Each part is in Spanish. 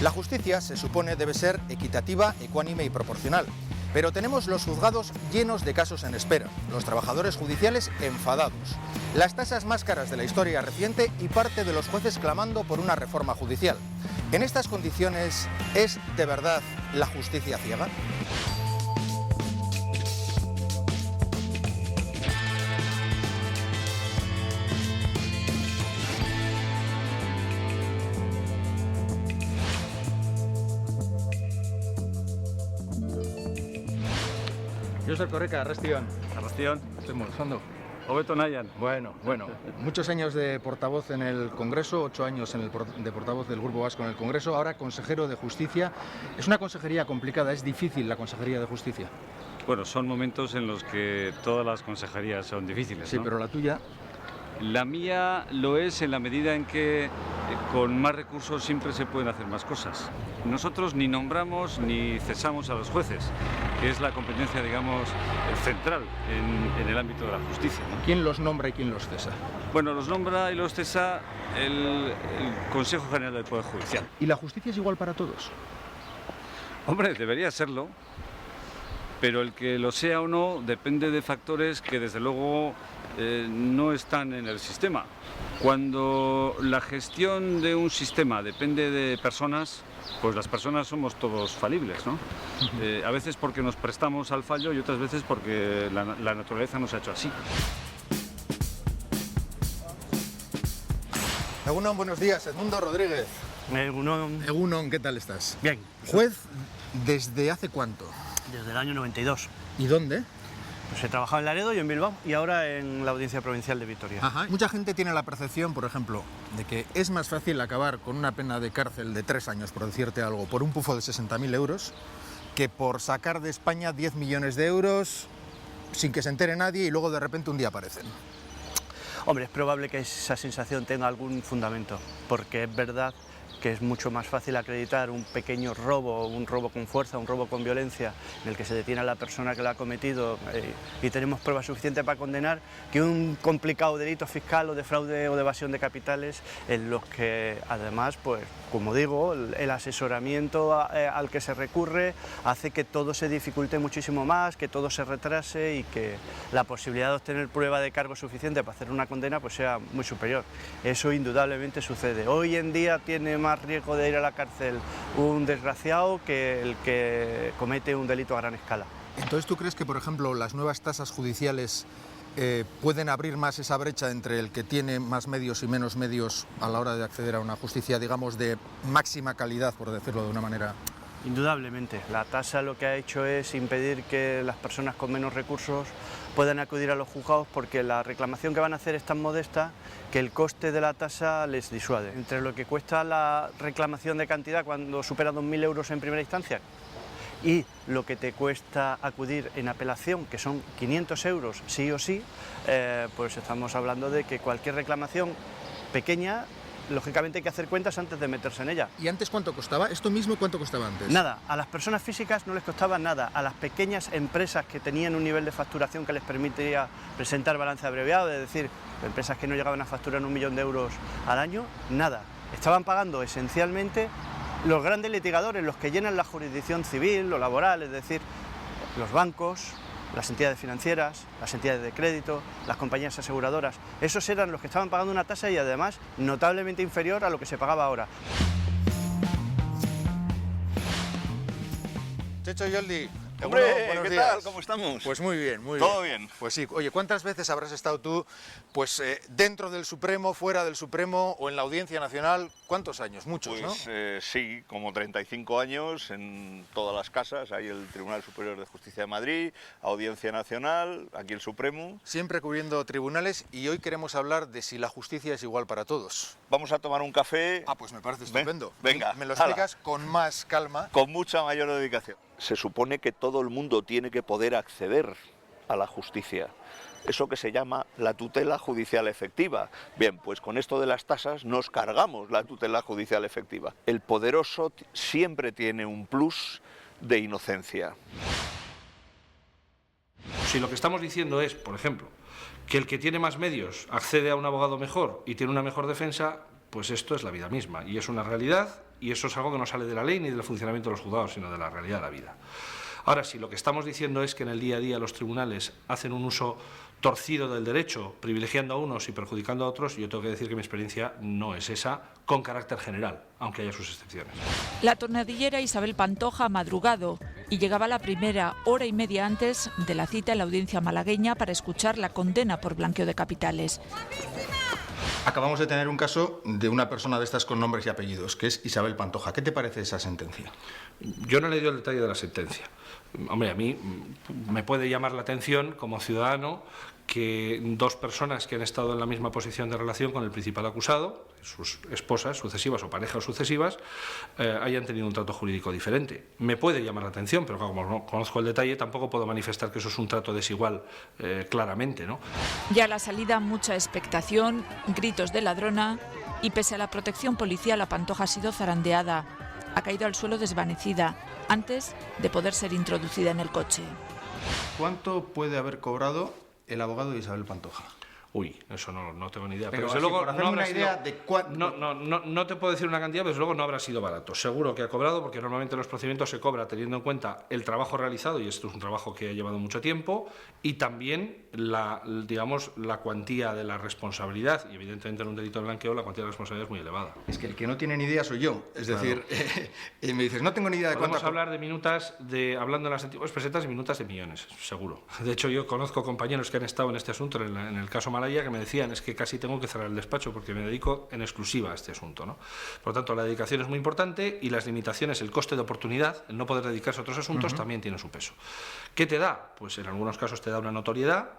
La justicia, se supone, debe ser equitativa, ecuánime y proporcional. Pero tenemos los juzgados llenos de casos en espera, los trabajadores judiciales enfadados, las tasas más caras de la historia reciente y parte de los jueces clamando por una reforma judicial. En estas condiciones, ¿es de verdad la justicia ciega? Josep Correca, Arrastion. Arrastion. Estoy molestando. Hobeto Nayan. Bueno. Muchos años de portavoz en el Congreso, 8 años de portavoz del Grupo Vasco en el Congreso, ahora consejero de Justicia. Es una consejería complicada, es difícil la consejería de Justicia. Bueno, son momentos en los que todas las consejerías son difíciles, Sí, ¿no? pero la tuya... La mía lo es en la medida en que con más recursos siempre se pueden hacer más cosas. Nosotros ni nombramos ni cesamos a los jueces, que es la competencia, digamos, central en el ámbito de la justicia, ¿no? ¿Quién los nombra y quién los cesa? Bueno, los nombra y los cesa el Consejo General del Poder Judicial. ¿Y la justicia es igual para todos? Hombre, debería serlo, pero el que lo sea o no depende de factores que desde luego no están en el sistema. Cuando la gestión de un sistema depende de personas, pues las personas somos todos falibles, ¿no? A veces porque nos prestamos al fallo y otras veces porque la naturaleza nos ha hecho así. Egunon, buenos días. Edmundo Rodríguez. Egunon, ¿qué tal estás? bien, Juez, ¿desde hace cuánto? desde el año 92. ¿Y dónde? Pues he trabajado en Laredo y en Bilbao y ahora en la Audiencia Provincial de Vitoria. Ajá. Mucha gente tiene la percepción, por ejemplo, de que es más fácil acabar con una pena de cárcel de 3 años, por decirte algo, por un pufo de 60.000 euros, que por sacar de España 10 millones de euros sin que se entere nadie y luego de repente un día aparecen. Hombre, es probable que esa sensación tenga algún fundamento, porque es verdad que es mucho más fácil acreditar un pequeño robo, un robo con fuerza, un robo con violencia, en el que se detiene a la persona que lo ha cometido y tenemos pruebas suficientes para condenar, que un complicado delito fiscal o de fraude o de evasión de capitales, en los que además, pues como digo, el asesoramiento al que se recurre hace que todo se dificulte muchísimo más, que todo se retrase y que la posibilidad de obtener prueba de cargo suficiente para hacer una condena pues sea muy superior. Eso indudablemente sucede. Hoy en día tiene más riesgo de ir a la cárcel un desgraciado que el que comete un delito a gran escala. Entonces, ¿tú crees que, por ejemplo, las nuevas tasas judiciales pueden abrir más esa brecha entre el que tiene más medios y menos medios a la hora de acceder a una justicia, digamos, de máxima calidad, por decirlo de una manera? Indudablemente, la tasa lo que ha hecho es impedir que las personas con menos recursos puedan acudir a los juzgados porque la reclamación que van a hacer es tan modesta que el coste de la tasa les disuade. Entre lo que cuesta la reclamación de cantidad cuando supera 2.000 euros en primera instancia y lo que te cuesta acudir en apelación, que son 500 euros sí o sí, pues estamos hablando de que cualquier reclamación pequeña, lógicamente hay que hacer cuentas antes de meterse en ella. ¿Y antes cuánto costaba? ¿Esto mismo cuánto costaba antes? Nada, a las personas físicas no les costaba nada, a las pequeñas empresas que tenían un nivel de facturación que les permitía presentar balance abreviado, es decir, empresas que no llegaban a facturar 1 millón de euros al año, nada. Estaban pagando esencialmente los grandes litigadores, los que llenan la jurisdicción civil o laboral, es decir, los bancos, las entidades financieras, las entidades de crédito, las compañías aseguradoras. Esos eran los que estaban pagando una tasa y además notablemente inferior a lo que se pagaba ahora. Checho Yoldi. Hombre, buenos ¿qué días. tal? ¿Cómo estamos? Pues muy bien, muy ¿Todo bien. bien? Pues sí. Oye, ¿cuántas veces habrás estado tú pues dentro del Supremo, fuera del Supremo o en la Audiencia Nacional? ¿Cuántos años? Muchos, Pues ¿no? sí, como 35 años en todas las casas. Hay el Tribunal Superior de Justicia de Madrid, Audiencia Nacional, aquí el Supremo. Siempre cubriendo tribunales y hoy queremos hablar de si la justicia es igual para todos. Vamos a tomar un café. Ah, pues me parece estupendo. Venga, Me lo hala. explicas con más calma. Con mucha mayor dedicación. Se supone que todo el mundo tiene que poder acceder a la justicia. Eso que se llama la tutela judicial efectiva. Bien, pues con esto de las tasas nos cargamos la tutela judicial efectiva. El poderoso siempre tiene un plus de inocencia. Si lo que estamos diciendo es, por ejemplo, que el que tiene más medios accede a un abogado mejor y tiene una mejor defensa, pues esto es la vida misma y es una realidad y eso es algo que no sale de la ley ni del funcionamiento de los juzgados, sino de la realidad de la vida. Ahora, si lo que estamos diciendo es que en el día a día los tribunales hacen un uso torcido del derecho, privilegiando a unos y perjudicando a otros, yo tengo que decir que mi experiencia no es esa, con carácter general, aunque haya sus excepciones. La tornadillera Isabel Pantoja ha madrugado y llegaba la primera hora y media antes de la cita en la audiencia malagueña para escuchar la condena por blanqueo de capitales. Acabamos de tener un caso de una persona de estas con nombres y apellidos, que es Isabel Pantoja. ¿Qué te parece esa sentencia? Yo no he leído el detalle de la sentencia. Hombre, a mí me puede llamar la atención como ciudadano que dos personas que han estado en la misma posición de relación con el principal acusado, sus esposas sucesivas o parejas sucesivas, hayan tenido un trato jurídico diferente. Me puede llamar la atención, pero como no conozco el detalle, tampoco puedo manifestar que eso es un trato desigual claramente, ¿no? Ya a la salida, mucha expectación, gritos de ladrona y pese a la protección policial, la Pantoja ha sido zarandeada. Ha caído al suelo desvanecida antes de poder ser introducida en el coche. ¿Cuánto puede haber cobrado el abogado de Isabel Pantoja? Uy, eso no tengo ni idea. Pero desde así, luego, por hacerme una idea de no te puedo decir una cantidad, pero desde luego no habrá sido barato. Seguro que ha cobrado, porque normalmente los procedimientos se cobra teniendo en cuenta el trabajo realizado, y esto es un trabajo que ha llevado mucho tiempo, y también la cuantía de la responsabilidad, y evidentemente en un delito de blanqueo la cuantía de la responsabilidad es muy elevada. Es que el que no tiene ni idea soy yo. Es decir, me dices, no tengo ni idea de cuánto... Podemos hablar de minutas, hablando en las antiguas pesetas, de minutas de millones, seguro. De hecho, yo conozco compañeros que han estado en este asunto, en el caso Malaya, que me decían, es que casi tengo que cerrar el despacho porque me dedico en exclusiva a este asunto, ¿no? Por lo tanto, la dedicación es muy importante y las limitaciones, el coste de oportunidad, el no poder dedicarse a otros asuntos, también tiene su peso. ¿Qué te da? Pues en algunos casos te da una notoriedad,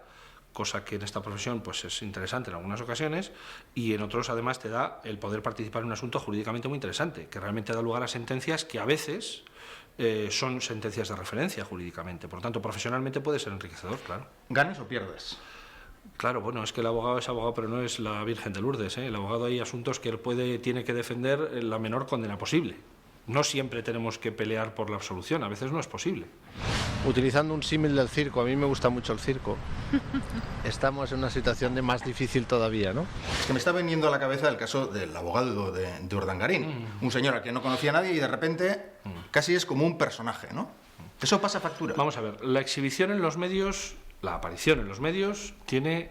cosa que en esta profesión pues es interesante en algunas ocasiones, y en otros además te da el poder participar en un asunto jurídicamente muy interesante, que realmente da lugar a sentencias que a veces son sentencias de referencia jurídicamente. Por lo tanto, profesionalmente puede ser enriquecedor, claro. ¿Ganes o pierdes? Claro, bueno, es que el abogado es abogado, pero no es la Virgen de Lourdes, ¿eh? El abogado hay asuntos que él tiene que defender la menor condena posible. No siempre tenemos que pelear por la absolución, a veces no es posible. Utilizando un símil del circo, a mí me gusta mucho el circo. Estamos en una situación de más difícil todavía, ¿no? Es que me está viniendo a la cabeza el caso del abogado de Urdangarín, un señor al que no conocía a nadie y de repente casi es como un personaje, ¿no? Eso pasa factura. Vamos a ver, la exhibición en los medios, la aparición en los medios tiene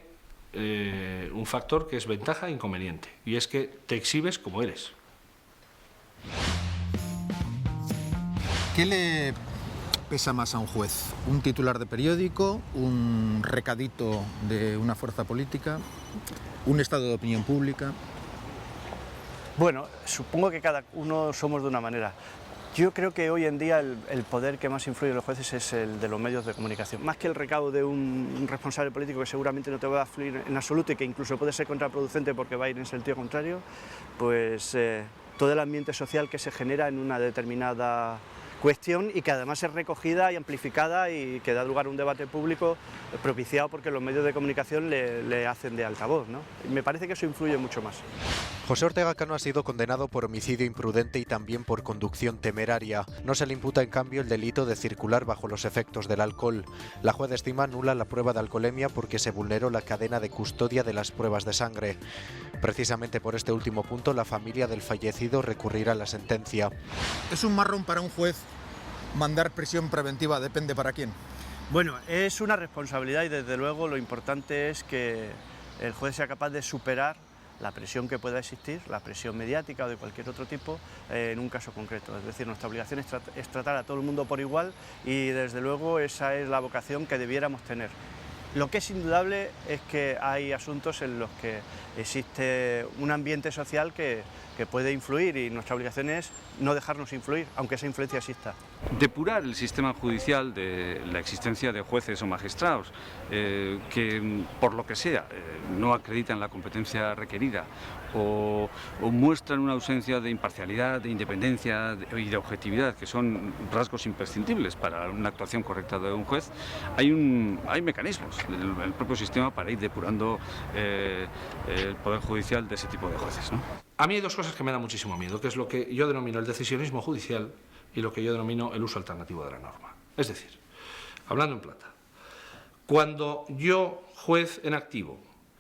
un factor que es ventaja e inconveniente, y es que te exhibes como eres. ¿Qué le pesa más a un juez? ¿Un titular de periódico? ¿Un recadito de una fuerza política? ¿Un estado de opinión pública? Bueno, supongo que cada uno somos de una manera. Yo creo que hoy en día el poder que más influye en los jueces es el de los medios de comunicación. Más que el recado de un responsable político que seguramente no te va a fluir en absoluto y que incluso puede ser contraproducente porque va a ir en sentido contrario, pues todo el ambiente social que se genera en una determinada cuestión y que además es recogida y amplificada y que da lugar a un debate público propiciado porque los medios de comunicación le hacen de altavoz, ¿no? Y me parece que eso influye mucho más. José Ortega Cano ha sido condenado por homicidio imprudente y también por conducción temeraria. No se le imputa en cambio el delito de circular bajo los efectos del alcohol. La juez estima nula la prueba de alcoholemia porque se vulneró la cadena de custodia de las pruebas de sangre. Precisamente por este último punto, la familia del fallecido recurrirá a la sentencia. ¿Es un marrón para un juez mandar prisión preventiva? Depende para quién. Bueno, es una responsabilidad y desde luego lo importante es que el juez sea capaz de superar la presión que pueda existir, la presión mediática o de cualquier otro tipo, en un caso concreto. Es decir, nuestra obligación es tratar a todo el mundo por igual y desde luego esa es la vocación que debiéramos tener. Lo que es indudable es que hay asuntos en los que existe un ambiente social que puede influir y nuestra obligación es no dejarnos influir, aunque esa influencia exista. Depurar el sistema judicial de la existencia de jueces o magistrados que, por lo que sea, no acreditan la competencia requerida o muestran una ausencia de imparcialidad, de independencia y de objetividad, que son rasgos imprescindibles para una actuación correcta de un juez. Hay mecanismos en el propio sistema para ir depurando el Poder Judicial de ese tipo de jueces, ¿no? A mí hay dos cosas que me dan muchísimo miedo, que es lo que yo denomino el decisionismo judicial y lo que yo denomino el uso alternativo de la norma. Es decir, hablando en plata, cuando yo, juez en activo,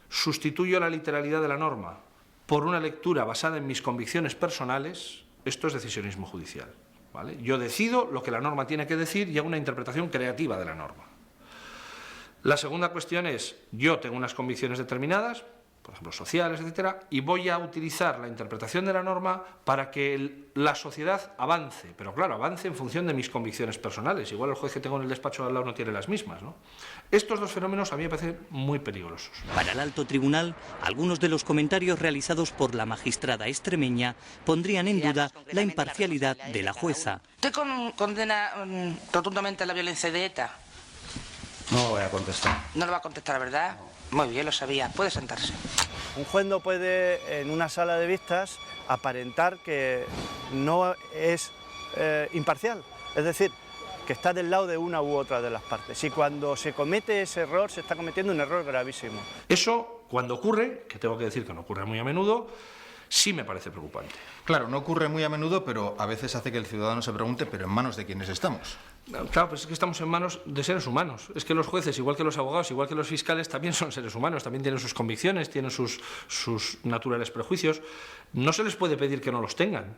sustituyo la literalidad de la norma por una lectura basada en mis convicciones personales, esto es decisionismo judicial, ¿vale? Yo decido lo que la norma tiene que decir y hago una interpretación creativa de la norma. La segunda cuestión es, yo tengo unas convicciones determinadas, por ejemplo sociales, etcétera, y voy a utilizar la interpretación de la norma para que la sociedad avance, pero claro, avance en función de mis convicciones personales. Igual el juez que tengo en el despacho de al lado no tiene las mismas, ¿no? Estos dos fenómenos a mí me parecen muy peligrosos. Para el alto tribunal, algunos de los comentarios realizados por la magistrada extremeña pondrían en duda la imparcialidad de la jueza. ¿Usted condena rotundamente la violencia de ETA? No voy a contestar. No lo va a contestar, ¿verdad? Muy bien, lo sabía. Puede sentarse. Un juez no puede, en una sala de vistas, aparentar que no es imparcial. Es decir, que está del lado de una u otra de las partes. Y cuando se comete ese error, se está cometiendo un error gravísimo. Eso, cuando ocurre, que tengo que decir que no ocurre muy a menudo, sí me parece preocupante. Claro, no ocurre muy a menudo, pero a veces hace que el ciudadano se pregunte, ¿pero en manos de quiénes estamos? Claro, pues es que estamos en manos de seres humanos. Es que los jueces, igual que los abogados, igual que los fiscales, también son seres humanos, también tienen sus convicciones, tienen sus naturales prejuicios. No se les puede pedir que no los tengan.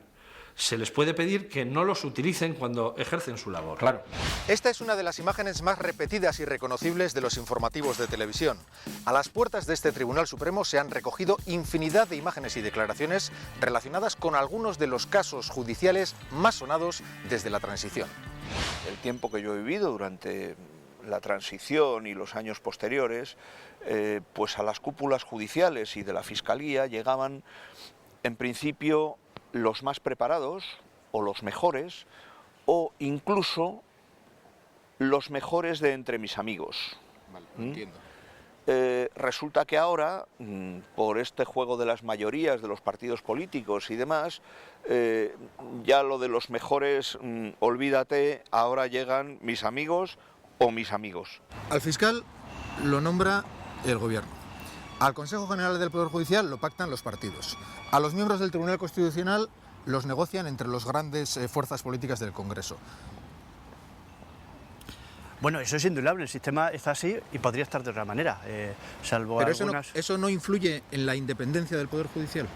Se les puede pedir que no los utilicen cuando ejercen su labor. Claro. Esta es una de las imágenes más repetidas y reconocibles de los informativos de televisión. A las puertas de este Tribunal Supremo se han recogido infinidad de imágenes y declaraciones relacionadas con algunos de los casos judiciales más sonados desde la transición. El tiempo que yo he vivido durante la transición y los años posteriores, pues a las cúpulas judiciales y de la Fiscalía llegaban, en principio, los más preparados o los mejores, o incluso los mejores de entre mis amigos. Vale, entiendo. Resulta que ahora, por este juego de las mayorías de los partidos políticos y demás, ya lo de los mejores, olvídate, ahora llegan mis amigos o mis amigos. Al fiscal lo nombra el Gobierno. Al Consejo General del Poder Judicial lo pactan los partidos. A los miembros del Tribunal Constitucional los negocian entre las grandes fuerzas políticas del Congreso. Bueno, eso es indudable, el sistema está así y podría estar de otra manera, salvo Pero algunas... ¿eso no influye en la independencia del Poder Judicial?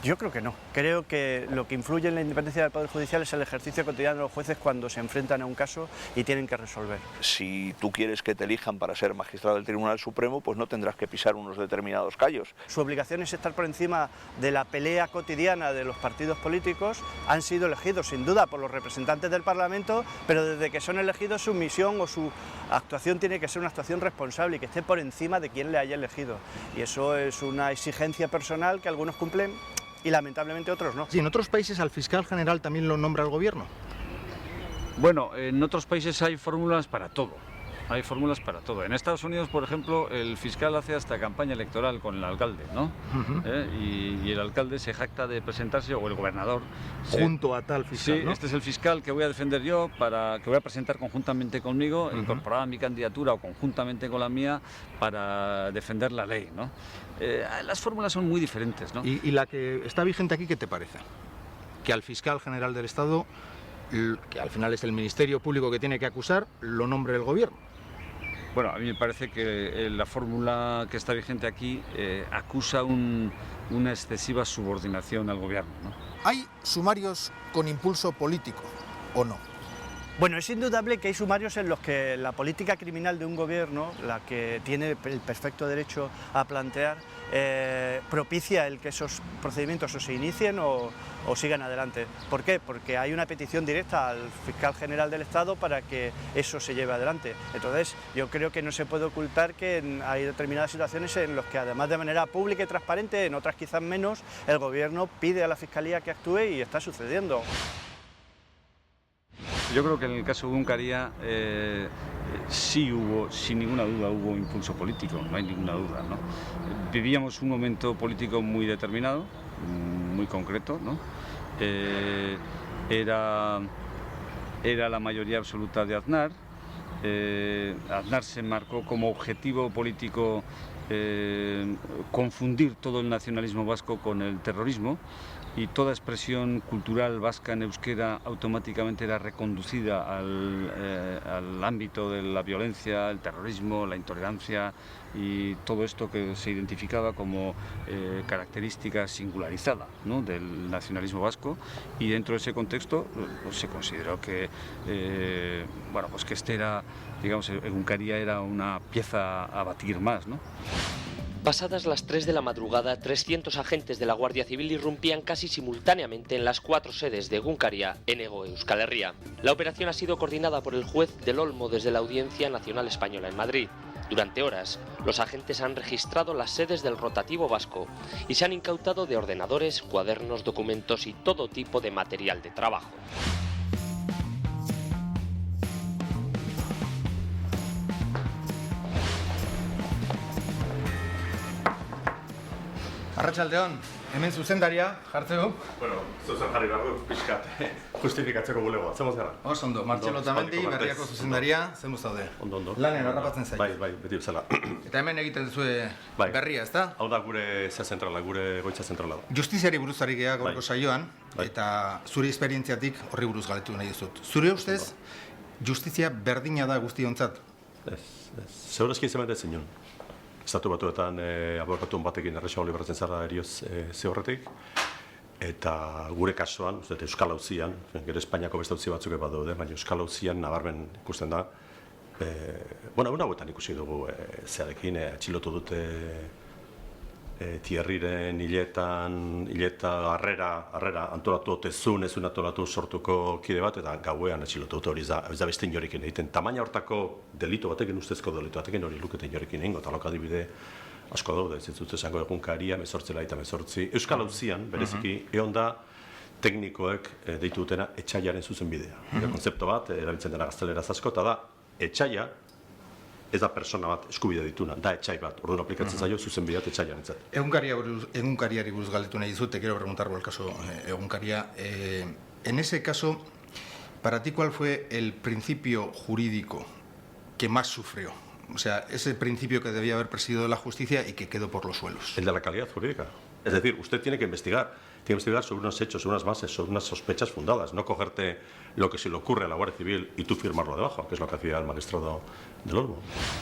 Yo creo que no. Creo que lo que influye en la independencia del Poder Judicial es el ejercicio cotidiano de los jueces cuando se enfrentan a un caso y tienen que resolver. Si tú quieres que te elijan para ser magistrado del Tribunal Supremo, pues no tendrás que pisar unos determinados callos. Su obligación es estar por encima de la pelea cotidiana de los partidos políticos. Han sido elegidos sin duda por los representantes del Parlamento, pero desde que son elegidos su misión o su actuación tiene que ser una actuación responsable y que esté por encima de quien le haya elegido. Y eso es una exigencia personal que algunos cumplen y lamentablemente otros no. Sí, en otros países al fiscal general también lo nombra el Gobierno. Bueno, en otros países hay fórmulas para todo. Hay fórmulas para todo. En Estados Unidos, por ejemplo, el fiscal hace hasta campaña electoral con el alcalde, ¿no? Y el alcalde se jacta de presentarse, o el gobernador. Junto a tal fiscal, sí, ¿no? Este es el fiscal que voy a defender yo, que voy a presentar conjuntamente conmigo, incorporada a mi candidatura o conjuntamente con la mía, para defender la ley, ¿no? Las fórmulas son muy diferentes, ¿no? ¿Y la que está vigente aquí, qué te parece? Que al fiscal general del Estado, que al final es el Ministerio Público que tiene que acusar, lo nombre el Gobierno. Bueno, a mí me parece que la fórmula que está vigente aquí acusa una excesiva subordinación al Gobierno, ¿no? ¿Hay sumarios con impulso político o no? Bueno, es indudable que hay sumarios en los que la política criminal de un gobierno, la que tiene el perfecto derecho a plantear, propicia el que esos procedimientos o se inicien o sigan adelante. ¿Por qué? Porque hay una petición directa al fiscal general del Estado para que eso se lleve adelante. Entonces, yo creo que no se puede ocultar que hay determinadas situaciones en las que, además de manera pública y transparente, en otras quizás menos, el gobierno pide a la Fiscalía que actúe y está sucediendo. Yo creo que en el caso de Egunkaria sí hubo, sin ninguna duda, hubo impulso político, no hay ninguna duda, ¿no? Vivíamos un momento político muy determinado, muy concreto, ¿no? Era la mayoría absoluta de Aznar. Aznar se marcó como objetivo político confundir todo el nacionalismo vasco con el terrorismo. y toda expresión cultural vasca en euskera automáticamente era reconducida al ámbito de la violencia, el terrorismo, la intolerancia y todo esto que se identificaba como característica singularizada, ¿no?, del nacionalismo vasco, y dentro de ese contexto pues, se consideró que pues que este era, digamos, Egunkaria era una pieza a batir más, ¿no? Pasadas las 3 de la madrugada, 300 agentes de la Guardia Civil irrumpían casi simultáneamente en las 4 sedes de Egunkaria en Hego Euskal Herria. La operación ha sido coordinada por el juez del Olmo desde la Audiencia Nacional Española en Madrid. Durante horas, los agentes han registrado las sedes del rotativo vasco y se han incautado de ordenadores, cuadernos, documentos y todo tipo de material de trabajo. Arratsaldeon, hemen zuzendaria, jartzeko. Bueno, zuzen jarri behar du, pixkat, justifikatzeko bulegoa, zemuz gara? Oso ondo, Martxelo Otamendi, Berriako zuzendaria, zenuz zaude? Ondo. Lanen harrapatzen zaitu. Bai, beti bezala. Eta hemen egiten zuen berria, ezta? Hau da gure zentrala, gure goitza zentrala da. Justiziari buruzari geha gaurko saioan, eta zure esperientziatik horri buruz galetu nahi dizut. Zure ustez, justizia berdina da guztiontzat? Ez. Segurazki izan behar zinun. Estatu batuetan abokatun batekin erresago libratzen zara erioz ze horretik. Eta gure kasuan, Euskal Auzian, gero Espainiako beste auzi batzuk eba daude, baina Euskal Auzian nabarmen ikusten da. Egun hauetan ikusi dugu zearekin, atxilotu dute Thierryren hileta harrera antolatu otezun, ezun antolatu sortuko kide bat, eta gauean atxilotu dute hori ez da beste inorekin egiten. Tamaina hortako delitu batekin, ustezko delitu batekin hori lukete inorekin egingo, eta loko adibide asko daude, ez dut esango Egunkaria, 18 Euskal Auzian, bereziki, egon da teknikoek deitu dutena etxaiaren zuzen bidea. Konzeptu bat, erabiltzen dena gazteleraz asko, eta da, etxaia, ez da persona bat eskubide dituna, da etxai bat, orduan aplikatzen zaio zuzen bideat etxaian entzat. Egunkariari buruz galdetu nahi dizut, te quiero preguntar por el caso Egunkaria. En ese caso, ¿para ti cuál fue el principio jurídico que más sufrió? O sea, ese principio que debía haber presidido la justicia y que quedó por los suelos. El de la calidad jurídica. Es decir, usted tiene que investigar sobre unos hechos, sobre unas bases, sobre unas sospechas fundadas, no cogerte lo que se le ocurre a la Guardia Civil y tú firmarlo debajo, que es lo que hacía el magistrado del Olmo.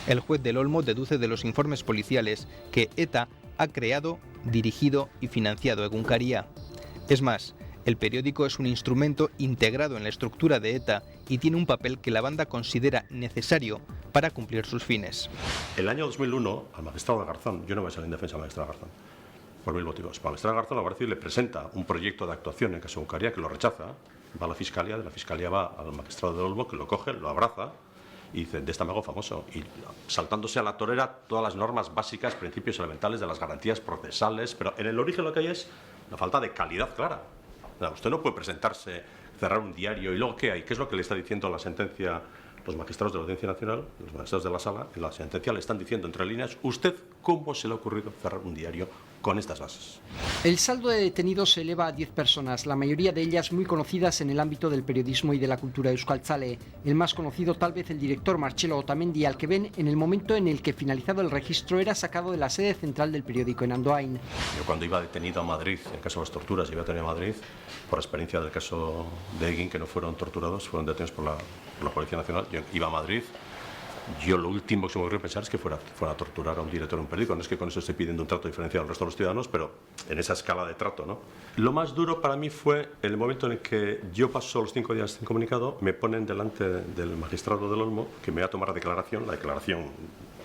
El juez del Olmo deduce de los informes policiales que ETA ha creado, dirigido y financiado Egunkaria. Es más, el periódico es un instrumento integrado en la estructura de ETA y tiene un papel que la banda considera necesario para cumplir sus fines. El año 2001, al magistrado de Garzón, yo no voy a salir en defensa del magistrado de Garzón, por 1000 motivos. Para el magistrado de Garzón, la Guardia Civil le presenta un proyecto de actuación en caso de Egunkaria que lo rechaza, va a la fiscalía, de la fiscalía va al magistrado de Olmo, que lo coge, lo abraza y dice, de esta me hago famoso. Y saltándose a la torera todas las normas básicas, principios elementales de las garantías procesales, pero en el origen lo que hay es la falta de calidad clara. Usted no puede presentarse, cerrar un diario y luego ¿qué hay? ¿Qué es lo que le está diciendo la sentencia? Los magistrados de la Audiencia Nacional, los magistrados de la Sala, en la sentencia le están diciendo entre líneas, ¿usted cómo se le ha ocurrido cerrar un diario con estas bases? El saldo de detenidos se eleva a 10 personas, la mayoría de ellas muy conocidas en el ámbito del periodismo y de la cultura euskaltzale. El más conocido tal vez el director Martxelo Otamendi, al que ven en el momento en el que finalizado el registro era sacado de la sede central del periódico en Andoain. Yo cuando iba detenido a Madrid, en el caso de las torturas, iba detenido a Madrid, por experiencia del caso de Egin, que no fueron torturados, fueron detenidos por la Policía Nacional. Yo iba a Madrid, yo lo último que se me ocurrió pensar es que fuera a torturar a un director de un periódico. No es que con eso estoy pidiendo un trato diferenciado al resto de los ciudadanos, pero en esa escala de trato, ¿no? Lo más duro para mí fue el momento en el que yo paso los 5 días sin comunicado, me ponen delante del magistrado del Olmo, que me va a tomar la declaración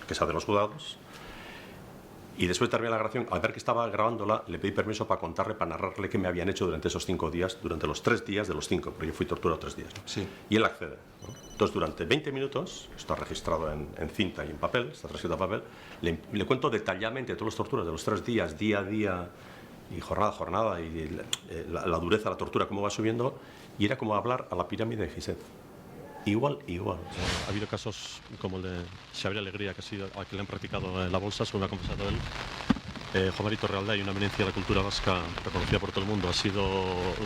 que se hace de los juzgados, y después de terminar la grabación, al ver que estaba grabándola, le pedí permiso para contarle, para narrarle qué me habían hecho durante esos 5 días, durante los 3 días de los 5, porque yo fui torturado 3 días, ¿no? Sí. Y él accede, ¿no? Entonces, durante 20 minutos, está registrado en cinta y en papel, está transcrito en papel, le cuento detalladamente todas las torturas de los 3 días, día a día, y jornada a jornada, y la dureza de la tortura, cómo va subiendo, y era como hablar a la pirámide de Giset. Igual. Ha habido casos como el de Xavier Alegría, que ha sido al que le han practicado la bolsa, según ha confesado él, Juan Marito Realday, una eminencia de la cultura vasca reconocida por todo el mundo, ha sido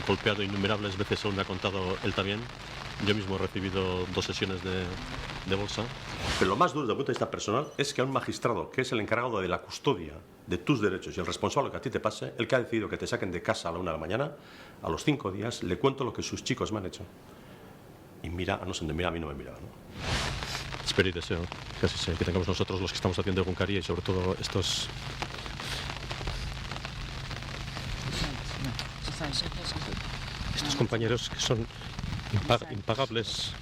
golpeado innumerables veces, según me ha contado él también. Yo mismo he recibido 2 sesiones de bolsa. Pero lo más duro desde el punto de vista personal es que a un magistrado, que es el encargado de la custodia de tus derechos y el responsable que a ti te pase, el que ha decidido que te saquen de casa a la 1 de la mañana, a los 5 días le cuento lo que sus chicos me han hecho. Y mira, no sé dónde mira, a mí no me mira, ¿no? Espero y deseo que así sea, que tengamos nosotros los que estamos haciendo Egunkaria y sobre todo estos compañeros que son impagables.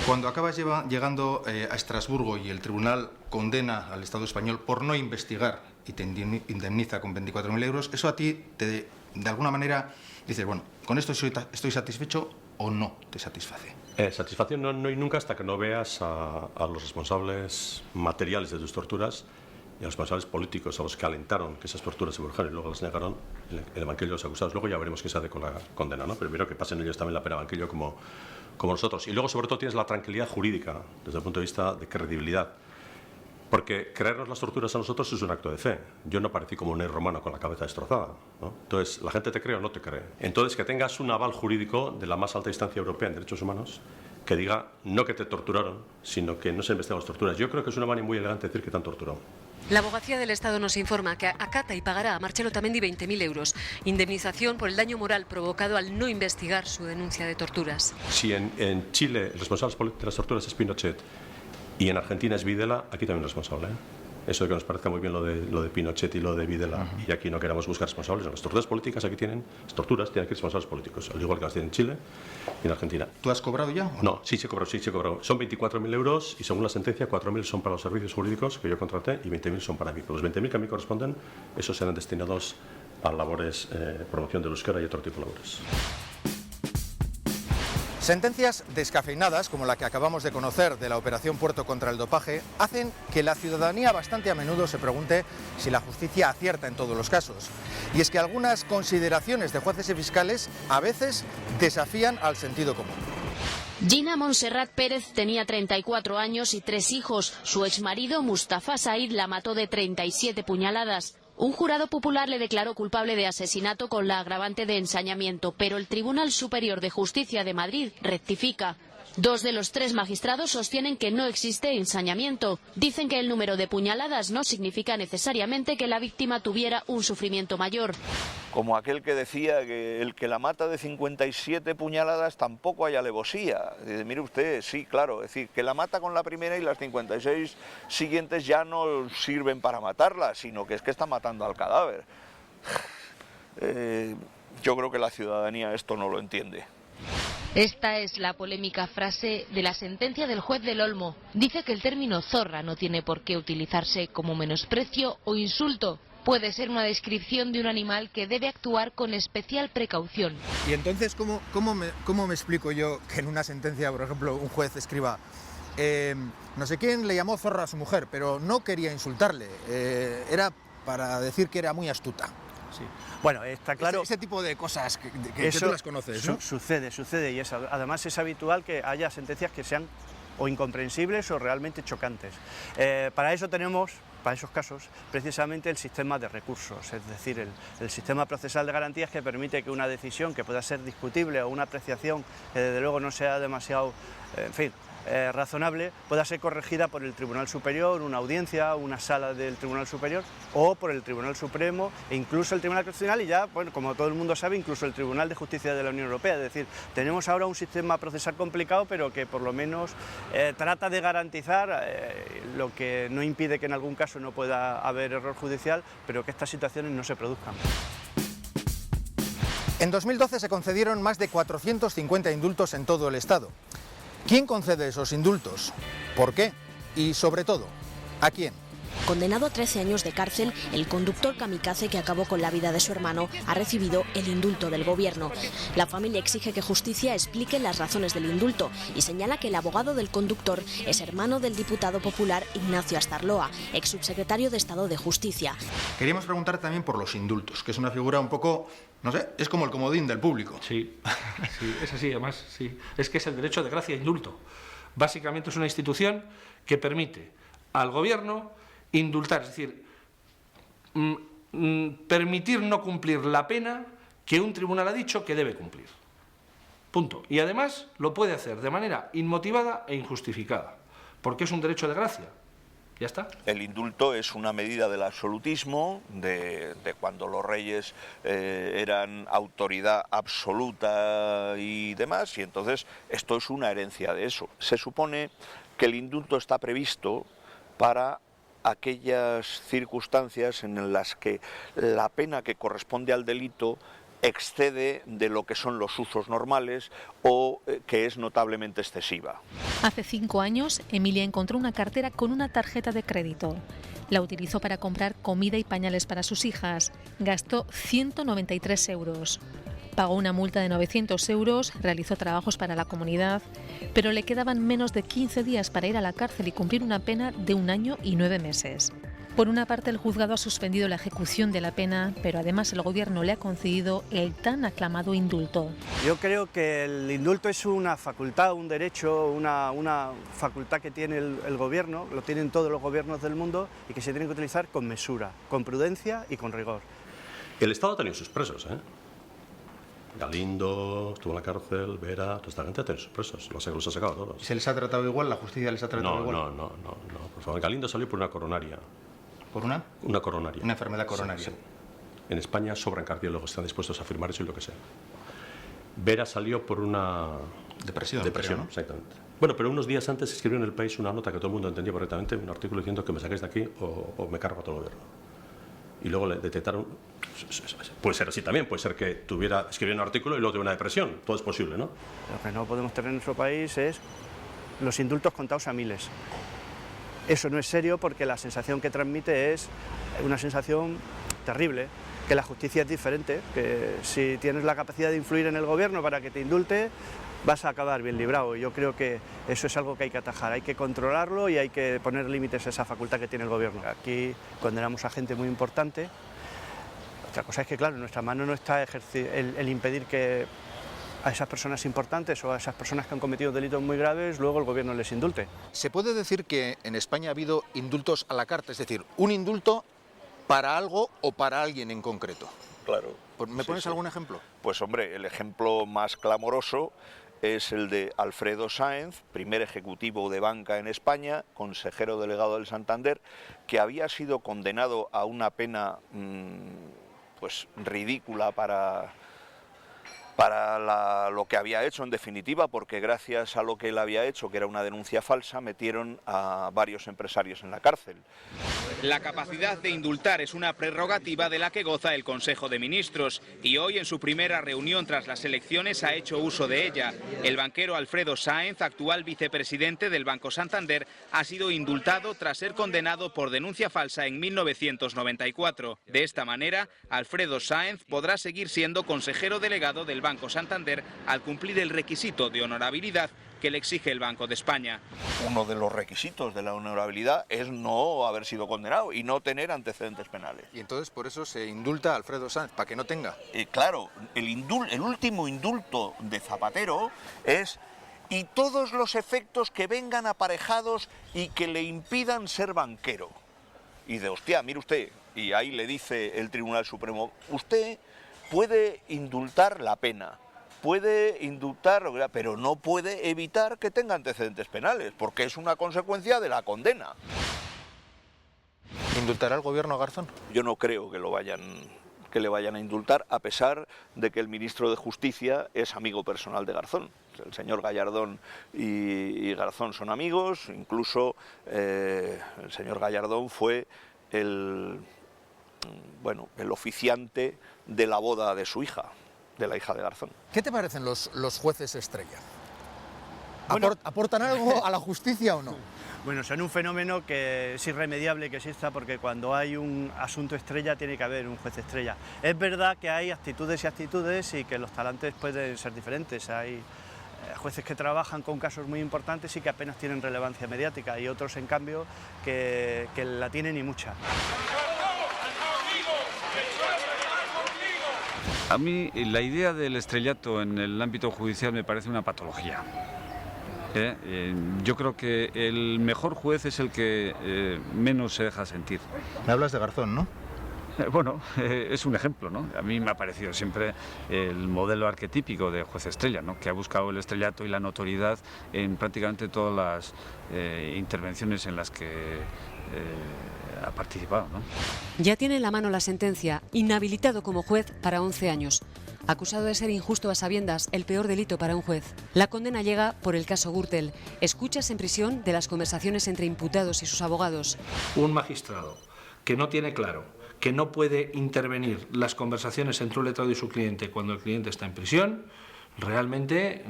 Cuando acabas llegando a Estrasburgo y el tribunal condena al Estado español por no investigar y te indemniza con 24.000 euros, eso a ti de alguna manera dices, bueno, ¿con esto estoy satisfecho o no te satisface? Satisfacción no hay nunca hasta que no veas a los responsables materiales de tus torturas y a los responsables políticos a los que alentaron que esas torturas se produjeran y luego las negaron, el banquillo de los acusados. Luego ya veremos qué se hace con la condena, ¿no? Primero que pasen ellos también la pena banquillo como nosotros. Y luego, sobre todo, tienes la tranquilidad jurídica desde el punto de vista de credibilidad. Porque creernos las torturas a nosotros es un acto de fe. Yo no parecí como un rey romano con la cabeza destrozada, ¿no? Entonces, ¿la gente te cree o no te cree? Entonces, que tengas un aval jurídico de la más alta instancia europea en derechos humanos que diga no que te torturaron, sino que no se investigan las torturas. Yo creo que es una manera muy elegante decir que te han torturado. La Abogacía del Estado nos informa que acata y pagará a Marcelo Otamendi 20.000 euros, indemnización por el daño moral provocado al no investigar su denuncia de torturas. Si en Chile el responsable de las torturas es Pinochet y en Argentina es Videla, aquí también es responsable, ¿eh? Eso de que nos parezca muy bien lo de Pinochet y lo de Videla, y aquí no queramos buscar responsables. Las torturas políticas aquí tienen, las torturas tienen que ser responsables políticos, al igual que las tienen en Chile y en Argentina. ¿Tú has cobrado ya? No, sí se cobró. Son 24.000 euros y según la sentencia 4.000 son para los servicios jurídicos que yo contraté y 20.000 son para mí. Pero los 20.000 que a mí corresponden, esos serán destinados a labores, promoción del euskera y otro tipo de labores. Sentencias descafeinadas, como la que acabamos de conocer de la Operación Puerto contra el dopaje, hacen que la ciudadanía bastante a menudo se pregunte si la justicia acierta en todos los casos. Y es que algunas consideraciones de jueces y fiscales a veces desafían al sentido común. Gina Montserrat Pérez tenía 34 años y 3 hijos. Su exmarido, Mustafa Said, la mató de 37 puñaladas. Un jurado popular le declaró culpable de asesinato con la agravante de ensañamiento, pero el Tribunal Superior de Justicia de Madrid rectifica. 2 de los 3 magistrados sostienen que no existe ensañamiento. Dicen que el número de puñaladas no significa necesariamente que la víctima tuviera un sufrimiento mayor. Como aquel que decía que el que la mata de 57 puñaladas tampoco hay alevosía. Mire usted, sí, claro, es decir, que la mata con la primera y las 56 siguientes ya no sirven para matarla, sino que es que está matando al cadáver. Yo creo que la ciudadanía esto no lo entiende. Esta es la polémica frase de la sentencia del juez del Olmo. Dice que el término zorra no tiene por qué utilizarse como menosprecio o insulto. Puede ser una descripción de un animal que debe actuar con especial precaución. Y entonces, ¿cómo me explico yo que en una sentencia, por ejemplo, un juez escriba no sé quién le llamó zorra a su mujer, pero no quería insultarle, era para decir que era muy astuta? Sí. Bueno, está claro. Ese tipo de cosas que tú las conoces, ¿no? Sucede y además es habitual que haya sentencias que sean o incomprensibles o realmente chocantes. Para eso tenemos, para esos casos, precisamente el sistema de recursos, es decir, el sistema procesal de garantías que permite que una decisión que pueda ser discutible o una apreciación que desde luego no sea demasiado, razonable, pueda ser corregida por el Tribunal Superior, una audiencia, una sala del Tribunal Superior o por el Tribunal Supremo e incluso el Tribunal Constitucional y ya, bueno, como todo el mundo sabe, incluso el Tribunal de Justicia de la Unión Europea. Es decir, tenemos ahora un sistema procesal complicado pero que por lo menos trata de garantizar lo que no impide que en algún caso no pueda haber error judicial, pero que estas situaciones no se produzcan. En 2012 se concedieron más de 450 indultos en todo el Estado. ¿Quién concede esos indultos? ¿Por qué? Y sobre todo, ¿a quién? Condenado a 13 años de cárcel, el conductor kamikaze que acabó con la vida de su hermano ha recibido el indulto del gobierno. La familia exige que justicia explique las razones del indulto y señala que el abogado del conductor es hermano del diputado popular Ignacio Astarloa, ex subsecretario de Estado de Justicia. Queríamos preguntar también por los indultos, que es una figura un poco, no sé, es como el comodín del público. Sí, es así además, sí. Es que es el derecho de gracia e indulto. Básicamente es una institución que permite al gobierno indultar, es decir, permitir no cumplir la pena que un tribunal ha dicho que debe cumplir. Punto. Y además lo puede hacer de manera inmotivada e injustificada, porque es un derecho de gracia. Ya está. El indulto es una medida del absolutismo, de cuando los reyes eran autoridad absoluta y demás, y entonces esto es una herencia de eso. Se supone que el indulto está previsto para aquellas circunstancias en las que la pena que corresponde al delito excede de lo que son los usos normales o que es notablemente excesiva. Hace 5 años, Emilia encontró una cartera con una tarjeta de crédito. La utilizó para comprar comida y pañales para sus hijas. Gastó 193 euros. Pagó una multa de 900 euros, realizó trabajos para la comunidad, pero le quedaban menos de 15 días para ir a la cárcel y cumplir una pena de 1 año y 9 meses. Por una parte, el juzgado ha suspendido la ejecución de la pena, pero además el gobierno le ha concedido el tan aclamado indulto. Yo creo que el indulto es una facultad, un derecho, una facultad que tiene el gobierno, lo tienen todos los gobiernos del mundo y que se tiene que utilizar con mesura, con prudencia y con rigor. El Estado ha tenido sus presos, ¿eh? Galindo estuvo en la cárcel, Vera, toda esta gente ha tenido sus presos, los ha sacado todos. ¿Se les ha tratado igual? ¿La justicia les ha tratado igual? No, por favor. Galindo salió por una coronaria. ¿Por una? Una coronaria. Una enfermedad coronaria. Sí. En España sobran cardiólogos, están dispuestos a afirmar eso y lo que sea. Vera salió por una... Depresión, creo, ¿no? Exactamente. Bueno, pero unos días antes escribió en El País una nota que todo el mundo entendía correctamente, un artículo diciendo que me saquéis de aquí o me cargo a todo el gobierno. Y luego le detectaron... Puede ser así también, puede ser que escribiera un artículo y luego tuviera una depresión. Todo es posible, ¿no? Lo que no podemos tener en nuestro país es los indultos contados a miles. Eso no es serio porque la sensación que transmite es una sensación terrible, que la justicia es diferente, que si tienes la capacidad de influir en el gobierno para que te indulte, vas a acabar bien librado. Yo creo que eso es algo que hay que atajar, hay que controlarlo y hay que poner límites a esa facultad que tiene el gobierno. Aquí condenamos a gente muy importante. Otra cosa es que, claro, en nuestra mano no está el impedir que a esas personas importantes o a esas personas que han cometido delitos muy graves, luego el gobierno les indulte. ¿Se puede decir que en España ha habido indultos a la carta? Es decir, un indulto para algo o para alguien en concreto. Claro. ¿Me pones algún ejemplo? Pues hombre, el ejemplo más clamoroso es el de Alfredo Sáenz, primer ejecutivo de banca en España, consejero delegado del Santander, que había sido condenado a una pena pues ridícula para lo que había hecho en definitiva, porque gracias a lo que él había hecho, que era una denuncia falsa, metieron a varios empresarios en la cárcel. La capacidad de indultar es una prerrogativa de la que goza el Consejo de Ministros y hoy en su primera reunión tras las elecciones ha hecho uso de ella. El banquero Alfredo Sáenz, actual vicepresidente del Banco Santander, ha sido indultado tras ser condenado por denuncia falsa en 1994. De esta manera, Alfredo Sáenz podrá seguir siendo consejero delegado del Banco Santander al cumplir el requisito de honorabilidad que le exige el Banco de España. Uno de los requisitos de la honorabilidad es no haber sido condenado y no tener antecedentes penales. Y entonces por eso se indulta a Alfredo Sáenz, para que no tenga. Claro, el último indulto de Zapatero es y todos los efectos que vengan aparejados y que le impidan ser banquero. Y de hostia, mire usted, y ahí le dice el Tribunal Supremo, usted puede indultar la pena, puede indultar, pero no puede evitar que tenga antecedentes penales, porque es una consecuencia de la condena. ¿Indultará el gobierno a Garzón? Yo no creo que le vayan a indultar, a pesar de que el ministro de Justicia es amigo personal de Garzón. El señor Gallardón y Garzón son amigos, incluso el señor Gallardón fue el oficiante de la boda de su hija, de la hija de Garzón. ¿Qué te parecen los jueces estrella? ¿Aportan algo a la justicia o no? Bueno, son un fenómeno que es irremediable que exista porque cuando hay un asunto estrella tiene que haber un juez estrella. Es verdad que hay actitudes y actitudes y que los talantes pueden ser diferentes. Hay jueces que trabajan con casos muy importantes y que apenas tienen relevancia mediática y otros, en cambio, que la tienen y mucha. A mí la idea del estrellato en el ámbito judicial me parece una patología. Yo creo que el mejor juez es el que menos se deja sentir. Me hablas de Garzón, ¿no? Bueno, es un ejemplo, ¿no? A mí me ha parecido siempre el modelo arquetípico de juez estrella, ¿no? Que ha buscado el estrellato y la notoriedad en prácticamente todas las intervenciones en las que ha participado, ¿no? Ya tiene en la mano la sentencia, inhabilitado como juez para 11 años. Acusado de ser injusto a sabiendas, el peor delito para un juez. La condena llega por el caso Gürtel. Escuchas en prisión de las conversaciones entre imputados y sus abogados. Un magistrado que no tiene claro que no puede intervenir las conversaciones entre un letrado y su cliente cuando el cliente está en prisión, realmente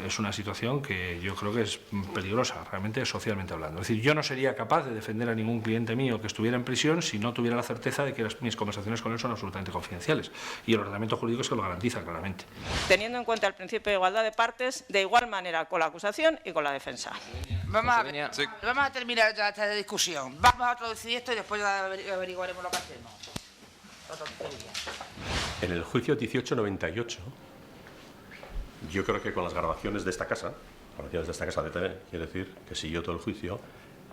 es una situación que yo creo que es peligrosa, realmente socialmente hablando. Es decir, yo no sería capaz de defender a ningún cliente mío que estuviera en prisión si no tuviera la certeza de que mis conversaciones con él son absolutamente confidenciales. Y el ordenamiento jurídico es que lo garantiza claramente. Teniendo en cuenta el principio de igualdad de partes, de igual manera con la acusación y con la defensa. Vamos a terminar ya esta discusión. Vamos a traducir esto y después ya averiguaremos lo que hacemos. En el juicio 1898, yo creo que con las grabaciones de esta casa de TV, quiere decir que siguió todo el juicio,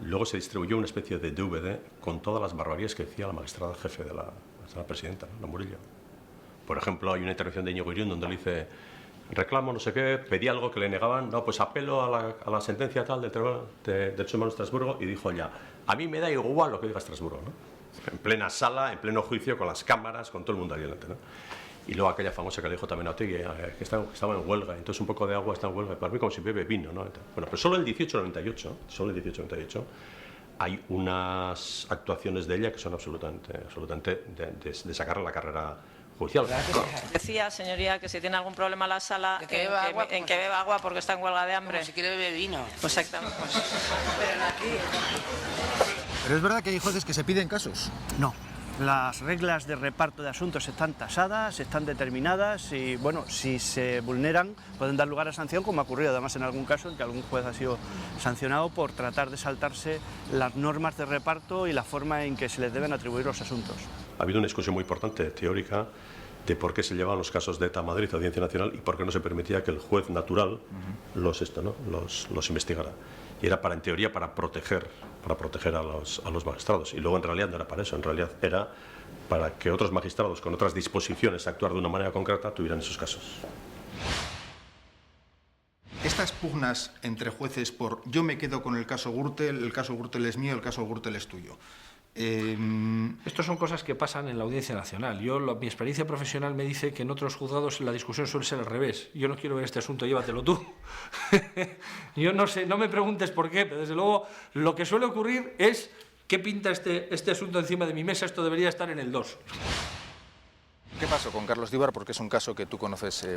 luego se distribuyó una especie de DVD con todas las barbaridades que decía la magistrada jefe de la presidenta, ¿no? La Murillo. Por ejemplo, hay una intervención de Íñigo Irún donde le dice: reclamo no sé qué, pedí algo que le negaban, no, pues apelo a la sentencia tal del Tribunal de Derechos Humanos de Estrasburgo, y dijo ya, a mí me da igual lo que diga Estrasburgo, ¿no? En plena sala, en pleno juicio, con las cámaras, con todo el mundo ahí delante, ¿no? Y luego aquella famosa que le dijo también a Otegui, que estaba en huelga, entonces un poco de agua está en huelga, para mí como si bebe vino, ¿no? Bueno, pero solo el 1898, hay unas actuaciones de ella que son absolutamente de sacarle la carrera judicial. Decía, señoría, que si tiene algún problema la sala, en que beba agua porque está en huelga de hambre. Como si quiere beber vino. Pues exactamente. Pero es verdad que hay jueces que se piden casos. No. Las reglas de reparto de asuntos están tasadas, están determinadas y, bueno, si se vulneran pueden dar lugar a sanción, como ha ocurrido además en algún caso en que algún juez ha sido sancionado por tratar de saltarse las normas de reparto y la forma en que se les deben atribuir los asuntos. Ha habido una discusión muy importante, teórica, de por qué se llevaban los casos de ETA a Madrid, a Audiencia Nacional, y por qué no se permitía que el juez natural los investigara. Y era, en teoría, para proteger a los magistrados. Y luego, en realidad, no era para eso. En realidad, era para que otros magistrados, con otras disposiciones a actuar de una manera concreta, tuvieran esos casos. Estas pugnas entre jueces por yo me quedo con el caso Gürtel es mío, el caso Gürtel es tuyo. Estos son cosas que pasan en la Audiencia Nacional. Mi experiencia profesional me dice que en otros juzgados la discusión suele ser al revés. Yo no quiero ver este asunto, llévatelo tú. Yo no sé, no me preguntes por qué, pero desde luego lo que suele ocurrir es ¿qué pinta este asunto encima de mi mesa? Esto debería estar en el 2. ¿Qué pasó con Carlos Díbar? Porque es un caso que tú conoces,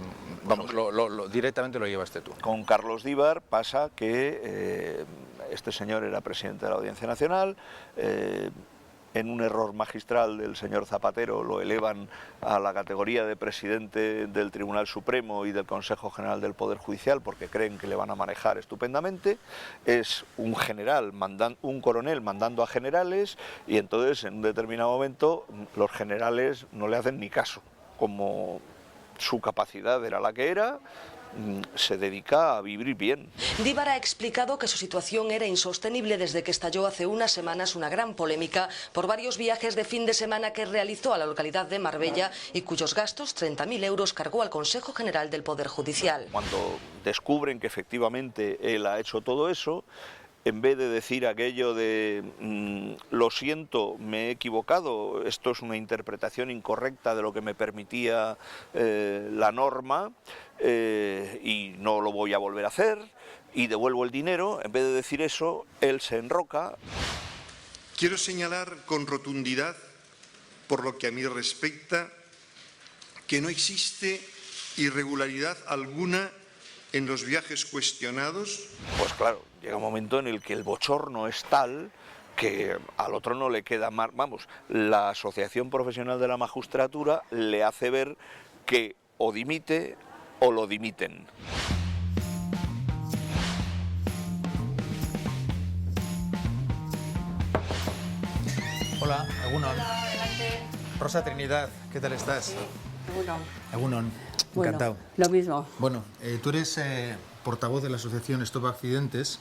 directamente lo llevaste tú. Con Carlos Díbar pasa que este señor era presidente de la Audiencia Nacional, en un error magistral del señor Zapatero lo elevan a la categoría de presidente del Tribunal Supremo y del Consejo General del Poder Judicial porque creen que le van a manejar estupendamente. Es un coronel mandando a generales y entonces en un determinado momento los generales no le hacen ni caso. Como su capacidad era la que era, se dedica a vivir bien. Díbar ha explicado que su situación era insostenible desde que estalló hace unas semanas una gran polémica por varios viajes de fin de semana que realizó a la localidad de Marbella y cuyos gastos, 30.000 euros, cargó al Consejo General del Poder Judicial. Cuando descubren que efectivamente él ha hecho todo eso, en vez de decir aquello de lo siento, me he equivocado, esto es una interpretación incorrecta de lo que me permitía la norma y no lo voy a volver a hacer y devuelvo el dinero, en vez de decir eso, él se enroca. Quiero señalar con rotundidad, por lo que a mí respecta, que no existe irregularidad alguna en los viajes cuestionados. Pues claro, llega un momento en el que el bochorno es tal que al otro no le queda más. Vamos, la Asociación Profesional de la Magistratura le hace ver que o dimite o lo dimiten. Hola, Egunon. Hola, adelante. Rosa Trinidad, ¿qué tal estás? Sí, Egunon. Egunon, encantado. Bueno, lo mismo. Bueno, tú eres portavoz de la asociación Stop Accidentes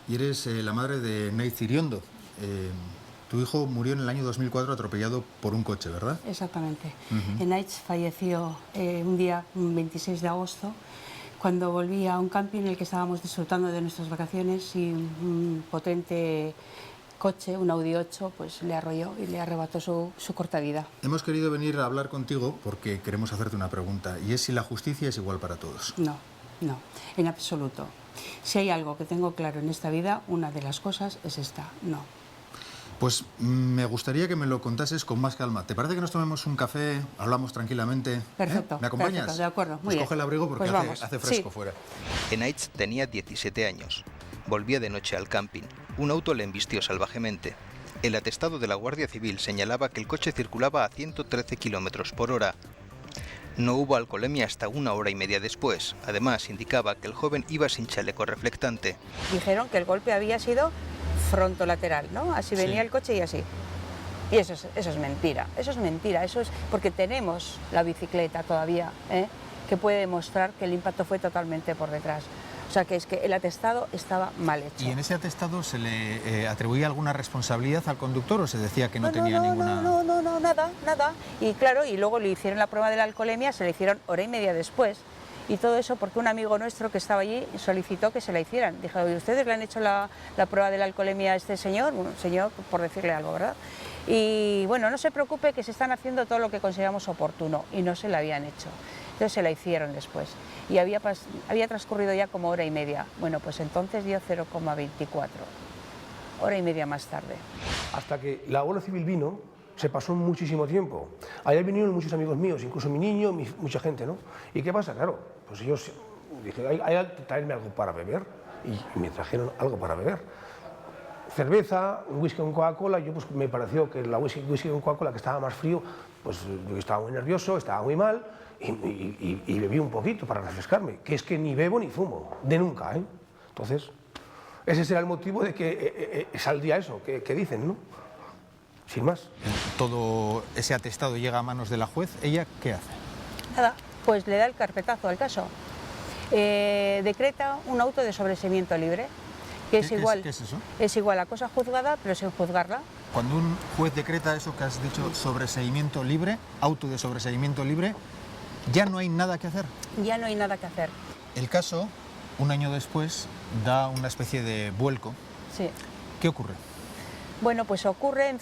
y eres la madre de Naiz Iriondo. Tu hijo murió en el año 2004 atropellado por un coche, ¿verdad? Exactamente. Enaitz falleció un día, un 26 de agosto, cuando volví a un camping en el que estábamos disfrutando de nuestras vacaciones y un potente coche, un Audi 8, pues le arrolló y le arrebató su corta vida. Hemos querido venir a hablar contigo porque queremos hacerte una pregunta, y es si la justicia es igual para todos. No, en absoluto. Si hay algo que tengo claro en esta vida, una de las cosas es esta, no. Pues me gustaría que me lo contases con más calma. ¿Te parece que nos tomemos un café, hablamos tranquilamente? Perfecto. ¿Me acompañas? Perfecto, de acuerdo, muy pues bien. Coge el abrigo porque pues hace fresco fuera. Enaitz tenía 17 años. Volvía de noche al camping. Un auto le embistió salvajemente. El atestado de la Guardia Civil señalaba que el coche circulaba a 113 km por hora. No hubo alcoholemia hasta 1 hora y media después. Además, indicaba que el joven iba sin chaleco reflectante. Dijeron que el golpe había sido frontolateral, ¿no? Así venía el coche y así. Y eso es mentira, eso es porque tenemos la bicicleta todavía, que puede demostrar que el impacto fue totalmente por detrás. O sea, que es que el atestado estaba mal hecho. ¿Y en ese atestado se le atribuía alguna responsabilidad al conductor o se decía que no tenía ninguna...? No, nada. Y claro, y luego le hicieron la prueba de la alcoholemia, se la hicieron hora y media después. Y todo eso porque un amigo nuestro que estaba allí solicitó que se la hicieran. Dijo, ¿ustedes le han hecho la prueba de la alcoholemia a este señor? Un señor, por decirle algo, ¿verdad? Y bueno, no se preocupe que se están haciendo todo lo que consideramos oportuno, y no se la habían hecho. Entonces se la hicieron después. Y había transcurrido ya como hora y media. Bueno, pues entonces dio 0,24. Hora y media más tarde. Hasta que la Guardia Civil vino, se pasó muchísimo tiempo. Ayer vinieron muchos amigos míos, incluso mi niño, mucha gente, ¿no? ¿Y qué pasa? Claro, pues ellos dijeron, hay que traerme algo para beber. Y me trajeron algo para beber. Cerveza, un whisky con Coca-Cola. Yo pues me pareció que la whisky con Coca-Cola, que estaba más frío, pues yo estaba muy nervioso, estaba muy mal, y bebí un poquito para refrescarme, que es que ni bebo ni fumo, de nunca, ¿eh? Entonces, ese será el motivo de que saldría eso, que dicen, ¿no? Sin más. Todo ese atestado llega a manos de la juez. ¿Ella qué hace? Nada, pues le da el carpetazo al caso. Decreta un auto de sobreseimiento libre, que es igual. ¿Qué es eso? Es igual a cosa juzgada, pero sin juzgarla. Cuando un juez decreta eso que has dicho, sobreseimiento libre, auto de sobreseimiento libre, ¿ya no hay nada que hacer? Ya no hay nada que hacer. El caso, un año después, da una especie de vuelco. Sí. ¿Qué ocurre? Bueno, pues ocurre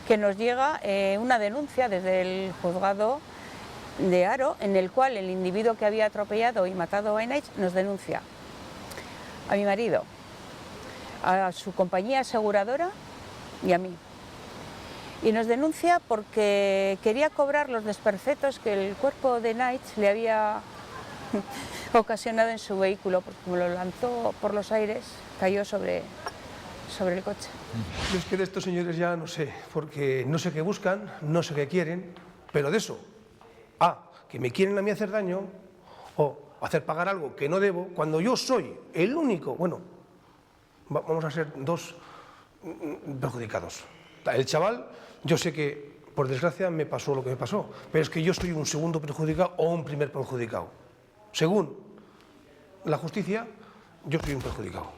que nos llega una denuncia desde el juzgado de Haro, en el cual el individuo que había atropellado y matado a Enaitz nos denuncia a mi marido, a su compañía aseguradora y a mí. Y nos denuncia porque quería cobrar los desperfectos que el cuerpo de Enaitz le había ocasionado en su vehículo, porque como lo lanzó por los aires, cayó sobre el coche. Yo es que de estos señores ya no sé, porque no sé qué buscan, no sé qué quieren, pero de eso, que me quieren a mí hacer daño o hacer pagar algo que no debo, cuando yo soy el único, bueno, vamos a ser dos perjudicados. El chaval, yo sé que por desgracia me pasó lo que me pasó, pero es que yo soy un segundo perjudicado o un primer perjudicado. Según la justicia, yo soy un perjudicado.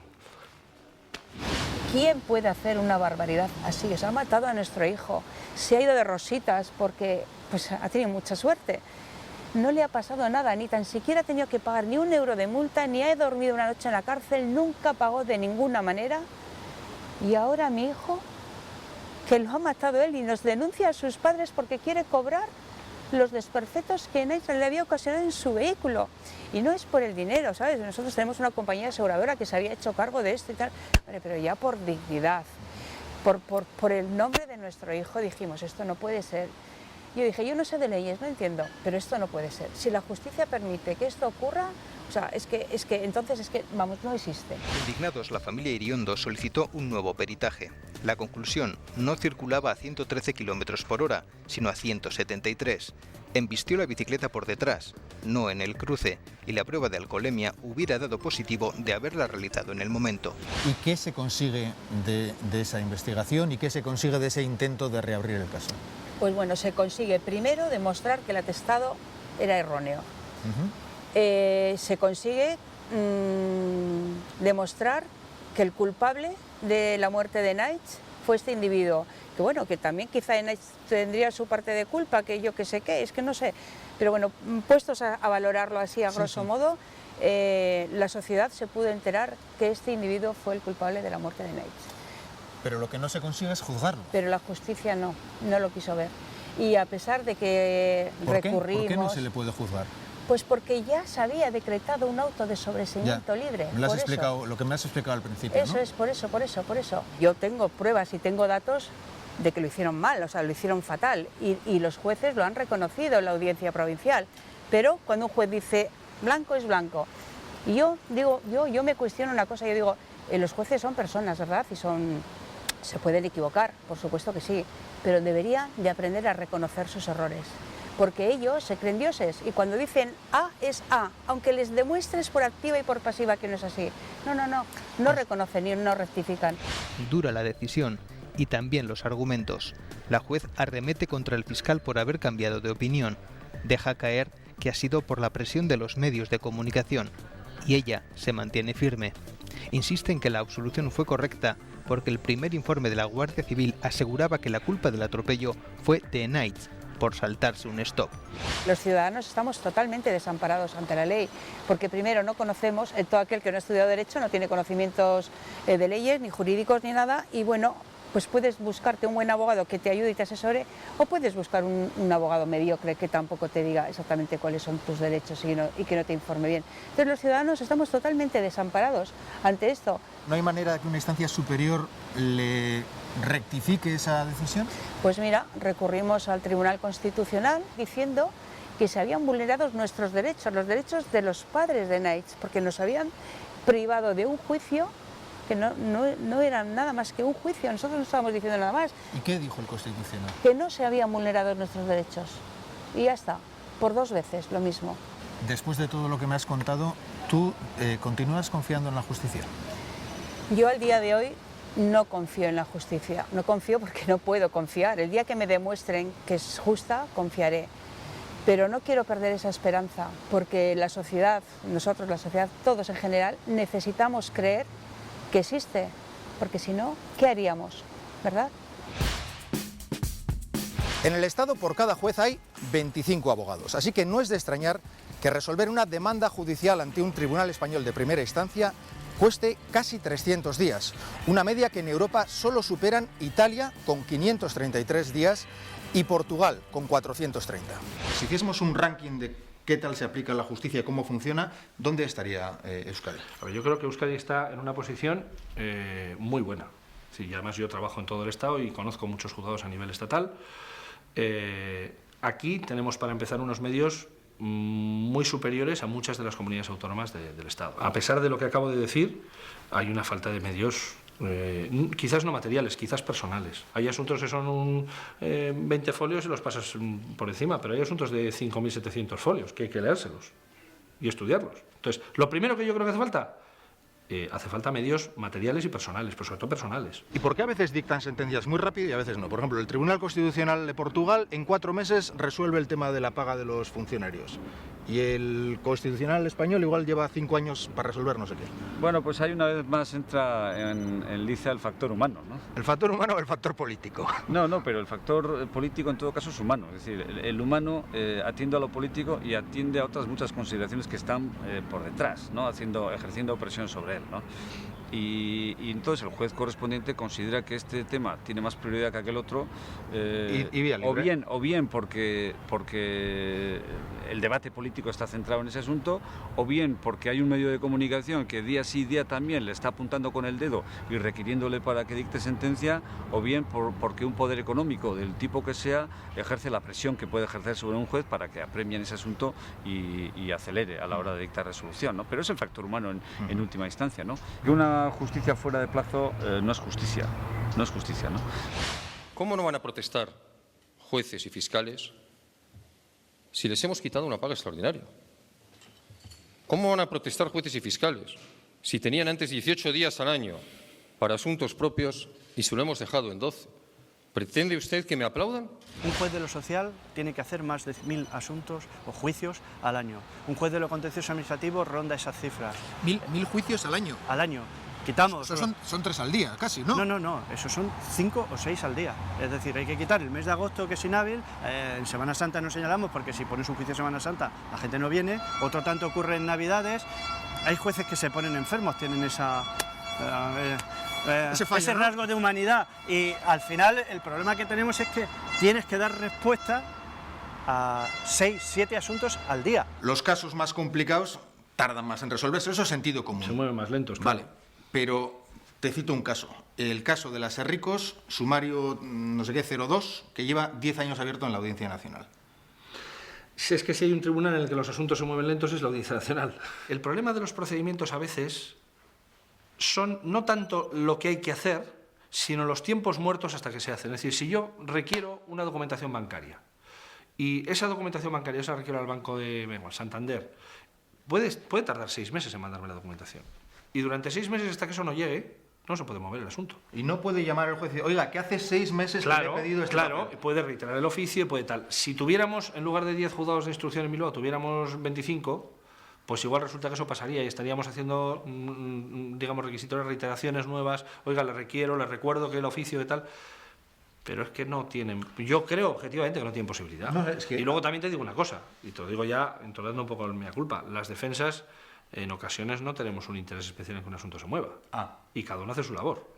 ¿Quién puede hacer una barbaridad así? Se ha matado a nuestro hijo, se ha ido de rositas porque pues, ha tenido mucha suerte. No le ha pasado nada, ni tan siquiera ha tenido que pagar ni un euro de multa, ni ha dormido una noche en la cárcel, nunca pagó de ninguna manera. Y ahora mi hijo, que lo ha matado él y nos denuncia a sus padres porque quiere cobrar los desperfectos que Enaitz le había ocasionado en su vehículo. Y no es por el dinero, ¿sabes? Nosotros tenemos una compañía aseguradora que se había hecho cargo de esto y tal. Pero ya por dignidad, por el nombre de nuestro hijo dijimos, esto no puede ser. Yo dije, yo no sé de leyes, no entiendo, pero esto no puede ser. Si la justicia permite que esto ocurra, o sea, entonces vamos, no existe. Indignados, la familia Iriondo solicitó un nuevo peritaje. La conclusión, no circulaba a 113 km por hora, sino a 173. Embistió la bicicleta por detrás, no en el cruce, y la prueba de alcoholemia hubiera dado positivo de haberla realizado en el momento. ¿Y qué se consigue de esa investigación y qué se consigue de ese intento de reabrir el caso? Pues bueno, se consigue primero demostrar que el atestado era erróneo. Se consigue demostrar que el culpable de la muerte de Enaitz fue este individuo, que bueno, que también quizá tendría su parte de culpa, que yo que sé qué, es que no sé, pero bueno, puestos a valorarlo así a grosso modo, la sociedad se pudo enterar que este individuo fue el culpable de la muerte de Neitz. Pero lo que no se consigue es juzgarlo. Pero la justicia no lo quiso ver. Y a pesar de que recurrimos... ¿Por qué no se le puede juzgar? Pues porque ya se había decretado un auto de sobreseimiento libre. Me lo has explicado, lo que me has explicado al principio, Eso ¿no? es, por eso. Yo tengo pruebas y tengo datos de que lo hicieron mal, o sea, lo hicieron fatal. Y los jueces lo han reconocido en la audiencia provincial. Pero cuando un juez dice blanco es blanco. Y yo digo, yo me cuestiono una cosa, yo digo, los jueces son personas, ¿verdad? Y se pueden equivocar, por supuesto que sí, pero deberían de aprender a reconocer sus errores. Porque ellos se creen dioses y cuando dicen A es A, aunque les demuestres por activa y por pasiva que no es así. No reconocen y no rectifican. Dura la decisión y también los argumentos. La juez arremete contra el fiscal por haber cambiado de opinión. Deja caer que ha sido por la presión de los medios de comunicación y ella se mantiene firme. Insiste en que la absolución fue correcta porque el primer informe de la Guardia Civil aseguraba que la culpa del atropello fue de Neitz por saltarse un stop. Los ciudadanos estamos totalmente desamparados ante la ley, porque primero no conocemos, todo aquel que no ha estudiado Derecho no tiene conocimientos de leyes, ni jurídicos, ni nada, y bueno, pues puedes buscarte un buen abogado que te ayude y te asesore, o puedes buscar un abogado mediocre que tampoco te diga exactamente cuáles son tus derechos y que no te informe bien. Entonces los ciudadanos estamos totalmente desamparados ante esto. ¿No hay manera de que una instancia superior le rectifique esa decisión? Pues mira, recurrimos al Tribunal Constitucional diciendo que se habían vulnerado nuestros derechos, los derechos de los padres de Neitz, porque nos habían privado de un juicio que no era nada más que un juicio, nosotros no estábamos diciendo nada más. ¿Y qué dijo el Constitucional? Que no se habían vulnerado nuestros derechos. Y ya está, por 2 veces lo mismo. Después de todo lo que me has contado, ¿tú continúas confiando en la justicia? Yo al día de hoy no confío en la justicia, no confío porque no puedo confiar. El día que me demuestren que es justa, confiaré. Pero no quiero perder esa esperanza, porque la sociedad, nosotros, la sociedad, todos en general, necesitamos creer que existe, porque si no, ¿qué haríamos? ¿Verdad? En el Estado por cada juez hay 25 abogados, así que no es de extrañar que resolver una demanda judicial ante un tribunal español de primera instancia cueste casi 300 días, una media que en Europa solo superan Italia con 533 días y Portugal con 430. Si hiciésemos un ranking de qué tal se aplica la justicia y cómo funciona, ¿dónde estaría Euskadi? A ver, yo creo que Euskadi está en una posición muy buena. Sí, y además yo trabajo en todo el Estado y conozco muchos juzgados a nivel estatal. Aquí tenemos para empezar unos medios muy superiores a muchas de las comunidades autónomas del Estado. A pesar de lo que acabo de decir, hay una falta de medios, quizás no materiales, quizás personales. Hay asuntos que son 20 folios y los pasas por encima, pero hay asuntos de 5.700 folios que hay que leérselos y estudiarlos. Entonces, lo primero que yo creo que hace falta medios materiales y personales, pero sobre todo personales. ¿Y por qué a veces dictan sentencias muy rápido y a veces no? Por ejemplo, el Tribunal Constitucional de Portugal en 4 meses resuelve el tema de la paga de los funcionarios. Y el Constitucional español igual lleva 5 años para resolver no sé qué. Bueno, pues ahí una vez más entra en liza el factor humano, ¿no? ¿El factor humano o el factor político? No, pero el factor político en todo caso es humano. Es decir, el humano atiende a lo político y atiende a otras muchas consideraciones que están por detrás, ¿no? Ejerciendo presión sobre él, ¿no? Y entonces el juez correspondiente considera que este tema tiene más prioridad que aquel otro, y vía libre. o bien porque el debate político está centrado en ese asunto, o bien porque hay un medio de comunicación que día sí día también le está apuntando con el dedo y requiriéndole para que dicte sentencia, o bien porque un poder económico del tipo que sea ejerce la presión que puede ejercer sobre un juez para que apremie en ese asunto y acelere a la hora de dictar resolución, ¿no? Pero es el factor humano en última instancia, ¿no? Que una justicia fuera de plazo no es justicia, ¿no? ¿Cómo no van a protestar jueces y fiscales si les hemos quitado una paga extraordinaria? ¿Cómo van a protestar jueces y fiscales si tenían antes 18 días al año para asuntos propios y se lo hemos dejado en 12? ¿Pretende usted que me aplaudan? Un juez de lo social tiene que hacer más de 1.000 asuntos o juicios al año. Un juez de lo contencioso administrativo ronda esas cifras. ¿1.000 juicios al año? Al año. quitamos... Son 3 al día, casi, ¿no? No, esos son 5 o 6 al día. Es decir, hay que quitar el mes de agosto, que es inhábil, en Semana Santa no señalamos, porque si pones un juicio de Semana Santa, la gente no viene, otro tanto ocurre en Navidades, hay jueces que se ponen enfermos, tienen ese rasgo de humanidad, y al final el problema que tenemos es que tienes que dar respuesta a 6, 7 asuntos al día. Los casos más complicados tardan más en resolverse, eso es sentido común. Se mueven más lentos, claro. Vale, pero te cito un caso. El caso de las Herricos, sumario no sé qué 02, que lleva 10 años abierto en la Audiencia Nacional. Si es que si hay un tribunal en el que los asuntos se mueven lentos es la Audiencia Nacional. El problema de los procedimientos a veces son no tanto lo que hay que hacer, sino los tiempos muertos hasta que se hacen. Es decir, si yo requiero una documentación bancaria y esa documentación bancaria esa requiero al Banco de Santander, puede tardar 6 meses en mandarme la documentación. Y durante 6 meses hasta que eso no llegue, no se puede mover el asunto. Y no puede llamar al juez y decir, oiga, que hace 6 meses que le he pedido este papel. Puede reiterar el oficio, puede tal. Si tuviéramos, en lugar de 10 juzgados de instrucción en Bilbao, tuviéramos 25, pues igual resulta que eso pasaría y estaríamos haciendo, digamos, requisitorias, reiteraciones nuevas. Oiga, le recuerdo que el oficio de tal... Pero es que no tienen... Yo creo, objetivamente, que no tienen posibilidad. No, es que... Y luego también te digo una cosa, y te lo digo ya, entonando un poco en mi culpa. Las defensas, en ocasiones, no tenemos un interés especial en que un asunto se mueva. Y cada uno hace su labor.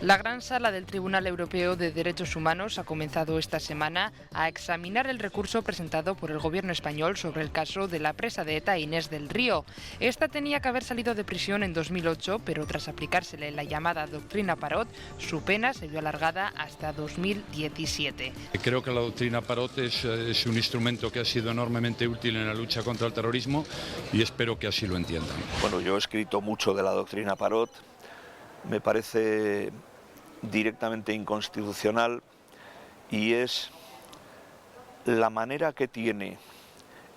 La Gran Sala del Tribunal Europeo de Derechos Humanos ha comenzado esta semana a examinar el recurso presentado por el gobierno español sobre el caso de la presa de ETA Inés del Río. Esta tenía que haber salido de prisión en 2008, pero tras aplicársele la llamada doctrina Parot, su pena se vio alargada hasta 2017. Creo que la doctrina Parot es un instrumento que ha sido enormemente útil en la lucha contra el terrorismo y espero que así lo entiendan. Bueno, yo he escrito mucho de la doctrina Parot, me parece directamente inconstitucional y es la manera que tiene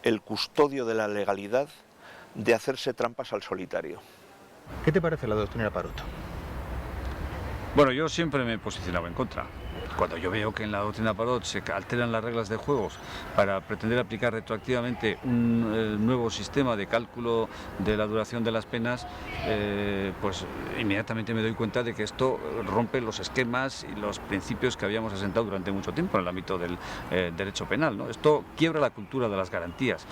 el custodio de la legalidad de hacerse trampas al solitario. ¿Qué te parece la doctrina Parot? Bueno, yo siempre me he posicionado en contra. Cuando yo veo que en la doctrina Parot se alteran las reglas de juegos para pretender aplicar retroactivamente un nuevo sistema de cálculo de la duración de las penas, pues inmediatamente me doy cuenta de que esto rompe los esquemas y los principios que habíamos asentado durante mucho tiempo en el ámbito del derecho penal, ¿no? Esto quiebra la cultura de las garantías.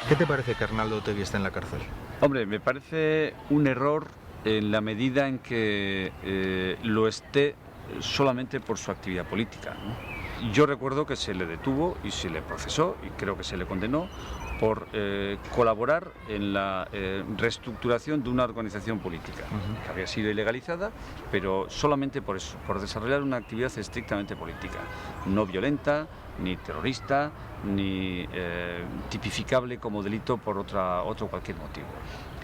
¿Qué te parece que Arnaldo Otegi está en la cárcel? Hombre, me parece un error en la medida en que lo esté solamente por su actividad política, ¿no? Yo recuerdo que se le detuvo y se le procesó y creo que se le condenó por colaborar en la reestructuración de una organización política que había sido ilegalizada, pero solamente por eso, por desarrollar una actividad estrictamente política, no violenta, ni terrorista, ni tipificable como delito por otro cualquier motivo.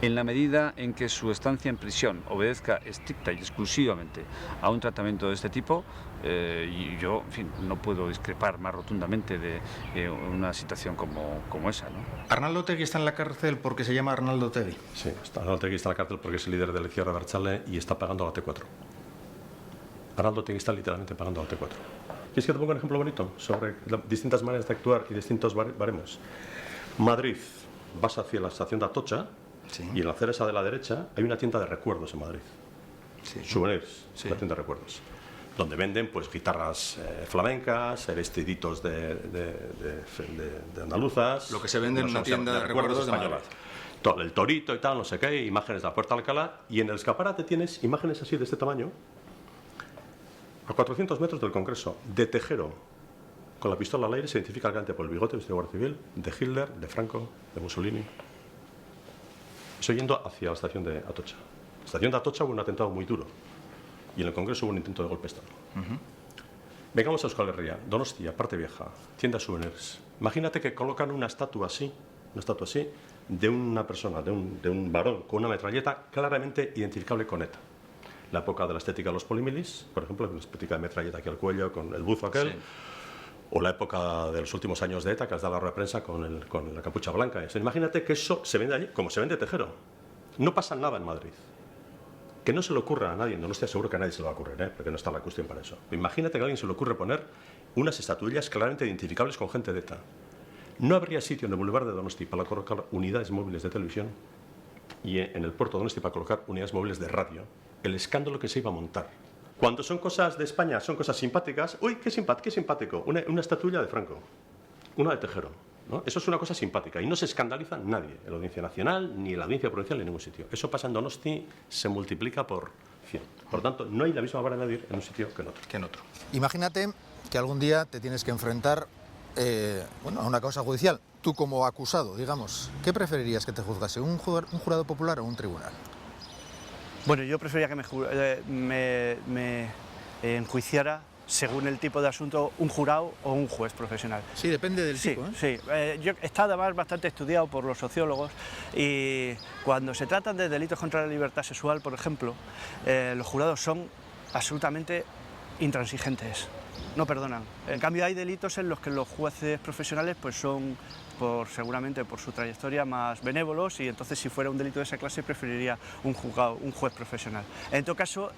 En la medida en que su estancia en prisión obedezca estricta y exclusivamente a un tratamiento de este tipo, y yo, en fin, no puedo discrepar más rotundamente de una situación como esa, ¿no? Arnaldo Otegi está en la cárcel porque se llama Arnaldo Otegi. Sí, Arnaldo Otegi está en la cárcel porque es el líder del Cierre de Abertzale y está pagando la T4. Arnaldo Otegi está literalmente pagando la T4. ¿Quieres que te ponga un ejemplo bonito sobre distintas maneras de actuar y distintos baremos? Madrid, vas hacia la estación de Atocha, sí, y en la acera esa de la derecha hay una tienda de recuerdos en Madrid. Sí. Souvenirs, sí, una tienda de recuerdos, donde venden pues guitarras flamencas, vestiditos de andaluzas. Lo que se vende en una tienda de recuerdos de Madrid. Todo, el torito y tal, no sé qué, imágenes de la Puerta de Alcalá, y en el escaparate tienes imágenes así de este tamaño, a 400 metros del Congreso, de Tejero, con la pistola al aire, se identifica claramente por el bigote vestido de Guardia Civil, de Hitler, de Franco, de Mussolini. Estoy yendo hacia la estación de Atocha. En la estación de Atocha hubo un atentado muy duro, y en el Congreso hubo un intento de golpe de Estado. Vengamos a Euskal Herria, Donostia, Parte Vieja, tienda de souvenirs. Imagínate que colocan una estatua así, de una persona, de un varón con una metralleta claramente identificable con ETA. La época de la estética de los polimilis, por ejemplo, la estética de metralleta aquí al cuello, con el buzo aquel, sí, o la época de los últimos años de ETA, que has dado la rueda de prensa con la capucha blanca. O sea, imagínate que eso se vende allí, como se vende Tejero. No pasa nada en Madrid. Que no se le ocurra a nadie, no estoy seguro que a nadie se le va a ocurrir, porque no está la cuestión para eso. Imagínate que a alguien se le ocurre poner unas estatuillas claramente identificables con gente de ETA. no habría sitio en el Boulevard de Donosti para colocar unidades móviles de televisión y en el puerto de Donosti para colocar unidades móviles de radio. El escándalo que se iba a montar. Cuando son cosas de España, son cosas simpáticas. ¡Uy, qué simpático! Una estatuilla de Franco, una de Tejero, ¿no? Eso es una cosa simpática y no se escandaliza nadie, en la Audiencia Nacional, ni en la Audiencia Provincial, ni en ningún sitio. Eso pasa en Donosti, se multiplica por 100. Por lo tanto, no hay la misma vara de medir en un sitio que en otro. Imagínate que algún día te tienes que enfrentar a una causa judicial. Tú como acusado, digamos, ¿qué preferirías que te juzgase? ¿Un jurado popular o un tribunal? Bueno, yo preferiría que me enjuiciara, según el tipo de asunto, un jurado o un juez profesional. Sí, depende del tipo, ¿eh? Sí, yo está además bastante estudiado por los sociólogos y cuando se tratan de delitos contra la libertad sexual, por ejemplo, los jurados son absolutamente intransigentes, no perdonan. En cambio hay delitos en los que los jueces profesionales pues son seguramente por su trayectoria más benévolos y entonces si fuera un delito de esa clase preferiría un juez profesional. En todo caso,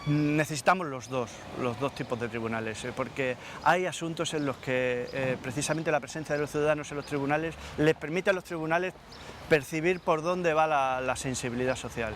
necesitamos los dos tipos de tribunales, porque hay asuntos en los que precisamente la presencia de los ciudadanos en los tribunales les permite a los tribunales percibir por dónde va la sensibilidad social.